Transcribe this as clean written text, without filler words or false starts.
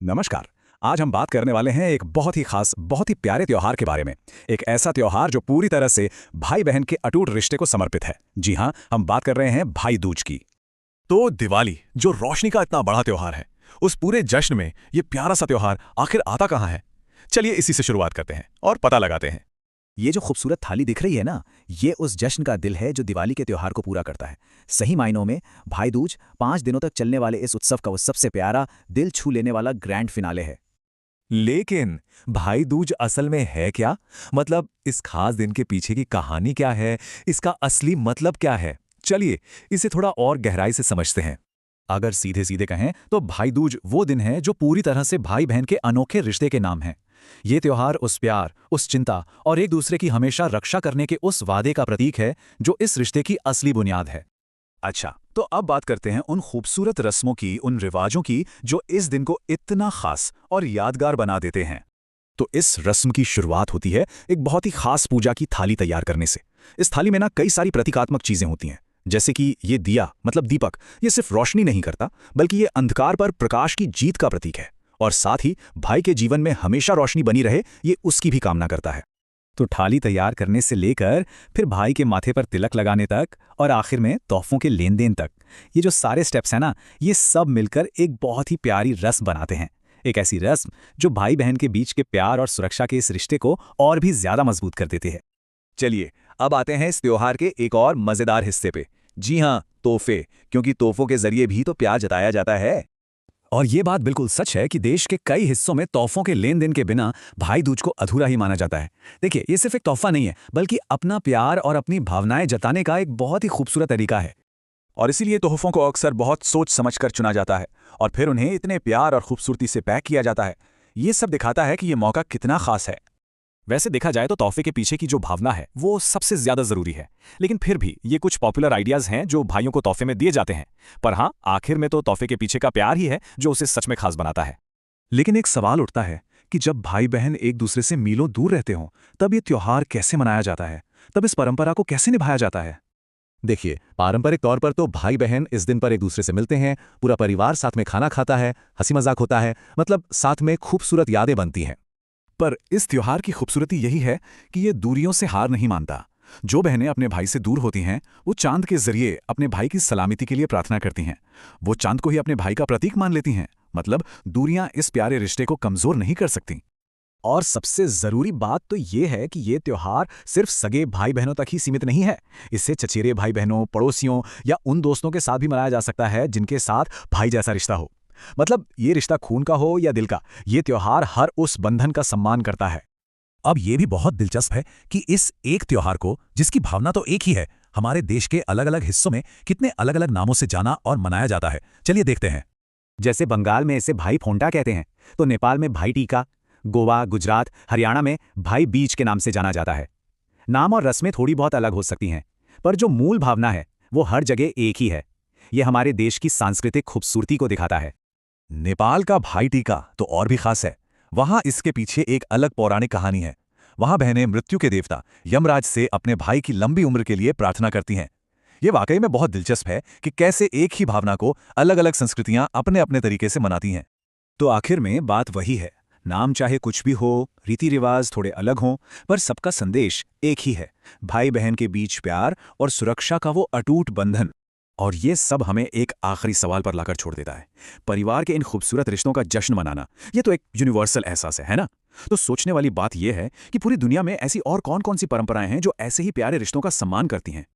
नमस्कार। आज हम बात करने वाले हैं एक बहुत ही खास, बहुत ही प्यारे त्योहार के बारे में। एक ऐसा त्योहार जो पूरी तरह से भाई बहन के अटूट रिश्ते को समर्पित है। जी हाँ, हम बात कर रहे हैं भाई दूज की। तो दिवाली जो रोशनी का इतना बड़ा त्योहार है, उस पूरे जश्न में ये प्यारा सा त्योहार आखिर आता कहाँ है? चलिए इसी से शुरुआत करते हैं और पता लगाते हैं। ये जो खूबसूरत थाली दिख रही है ना, ये उस जश्न का दिल है जो दिवाली के त्योहार को पूरा करता है। सही मायनों में भाई दूज 5 दिनों तक चलने वाले इस उत्सव का वो सबसे प्यारा, दिल छू लेने वाला ग्रैंड फिनाले है। लेकिन भाई दूज असल में है क्या? मतलब इस खास दिन के पीछे की कहानी क्या है? इसका असली मतलब क्या है? चलिए इसे थोड़ा और गहराई से समझते हैं। अगर सीधे सीधे कहें तो भाई दूज वो दिन है जो पूरी तरह से भाई बहन के अनोखे रिश्ते के नाम है। ये त्योहार उस प्यार, उस चिंता और एक दूसरे की हमेशा रक्षा करने के उस वादे का प्रतीक है जो इस रिश्ते की असली बुनियाद है। अच्छा, तो अब बात करते हैं उन खूबसूरत रस्मों की, उन रिवाजों की जो इस दिन को इतना खास और यादगार बना देते हैं। तो इस रस्म की शुरुआत होती है एक बहुत ही खास पूजा की थाली तैयार करने से। इस थाली में ना कई सारी प्रतीकात्मक चीजें होती हैं, जैसे कि ये दिया मतलब दीपक, ये सिर्फ रोशनी नहीं करता बल्कि ये अंधकार पर प्रकाश की जीत का प्रतीक है। और साथ ही भाई के जीवन में हमेशा रोशनी बनी रहे, ये उसकी भी कामना करता है। तो थाली तैयार करने से लेकर फिर भाई के माथे पर तिलक लगाने तक और आखिर में तोहफों के लेन देन तक, ये जो सारे स्टेप्स हैं ना, ये सब मिलकर एक बहुत ही प्यारी रस्म बनाते हैं। एक ऐसी रस्म जो भाई बहन के बीच के प्यार और सुरक्षा के इस रिश्ते को और भी ज्यादा मजबूत कर देती है। चलिए अब आते हैं इस त्योहार के एक और मजेदार हिस्से पे। जी हाँ, तोहफे, क्योंकि तोहफों के जरिए भी तो प्यार जताया जाता है। और ये बात बिल्कुल सच है कि देश के कई हिस्सों में तोहफों के लेन देन के बिना भाई दूज को अधूरा ही माना जाता है। देखिए, ये सिर्फ एक तोहफा नहीं है बल्कि अपना प्यार और अपनी भावनाएं जताने का एक बहुत ही खूबसूरत तरीका है। और इसीलिए तोहफों को अक्सर बहुत सोच समझकर चुना जाता है और फिर उन्हें इतने प्यार और खूबसूरती से पैक किया जाता है। ये सब दिखाता है कि ये मौका कितना खास है। वैसे देखा जाए तो तोहफे के पीछे की जो भावना है वो सबसे ज्यादा जरूरी है, लेकिन फिर भी ये कुछ पॉपुलर आइडियाज हैं जो भाइयों को तोहफे में दिए जाते हैं। पर हाँ, आखिर में तो तोहफे के पीछे का प्यार ही है जो उसे सच में खास बनाता है। लेकिन एक सवाल उठता है कि जब भाई बहन एक दूसरे से मीलों दूर रहते हों, तब ये त्योहार कैसे मनाया जाता है? तब इस परंपरा को कैसे निभाया जाता है? देखिए, पारंपरिक तौर पर तो भाई बहन इस दिन पर एक दूसरे से मिलते हैं, पूरा परिवार साथ में खाना खाता है, हंसी मजाक होता है, मतलब साथ में खूबसूरत यादें बनती हैं। पर इस त्योहार की खूबसूरती यही है कि ये दूरियों से हार नहीं मानता। जो बहनें अपने भाई से दूर होती हैं, वो चांद के जरिए अपने भाई की सलामती के लिए प्रार्थना करती हैं। वो चांद को ही अपने भाई का प्रतीक मान लेती हैं। मतलब दूरियां इस प्यारे रिश्ते को कमजोर नहीं कर सकती। और सबसे जरूरी बात तो ये है कि ये त्योहार सिर्फ सगे भाई बहनों तक ही सीमित नहीं है। इससे चचेरे भाई बहनों, पड़ोसियों या उन दोस्तों के साथ भी मनाया जा सकता है जिनके साथ भाई जैसा रिश्ता हो। मतलब ये रिश्ता खून का हो या दिल का, ये त्योहार हर उस बंधन का सम्मान करता है। अब ये भी बहुत दिलचस्प है कि इस एक त्योहार को, जिसकी भावना तो एक ही है, हमारे देश के अलग अलग हिस्सों में कितने अलग अलग नामों से जाना और मनाया जाता है। चलिए देखते हैं। जैसे बंगाल में इसे भाई फोंटा कहते हैं, तो नेपाल में भाई टीका, गोवा, गुजरात, हरियाणा में भाई बीज के नाम से जाना जाता है। नाम और रस्में थोड़ी बहुत अलग हो सकती हैं, पर जो मूल भावना है वो हर जगह एक ही है। ये हमारे देश की सांस्कृतिक खूबसूरती को दिखाता है। नेपाल का भाई टीका तो और भी खास है। वहां इसके पीछे एक अलग पौराणिक कहानी है। वहां बहनें मृत्यु के देवता यमराज से अपने भाई की लंबी उम्र के लिए प्रार्थना करती हैं। ये वाकई में बहुत दिलचस्प है कि कैसे एक ही भावना को अलग अलग संस्कृतियां अपने अपने तरीके से मनाती हैं। तो आखिर में बात वही है, नाम चाहे कुछ भी हो, रीति रिवाज थोड़े अलग हों, पर सबका संदेश एक ही है, भाई बहन के बीच प्यार और सुरक्षा का वो अटूट बंधन। और ये सब हमें एक आखिरी सवाल पर लाकर छोड़ देता है। परिवार के इन खूबसूरत रिश्तों का जश्न मनाना, ये तो एक यूनिवर्सल एहसास है ना? तो सोचने वाली बात यह है कि पूरी दुनिया में ऐसी और कौन कौन सी परंपराएं हैं जो ऐसे ही प्यारे रिश्तों का सम्मान करती हैं।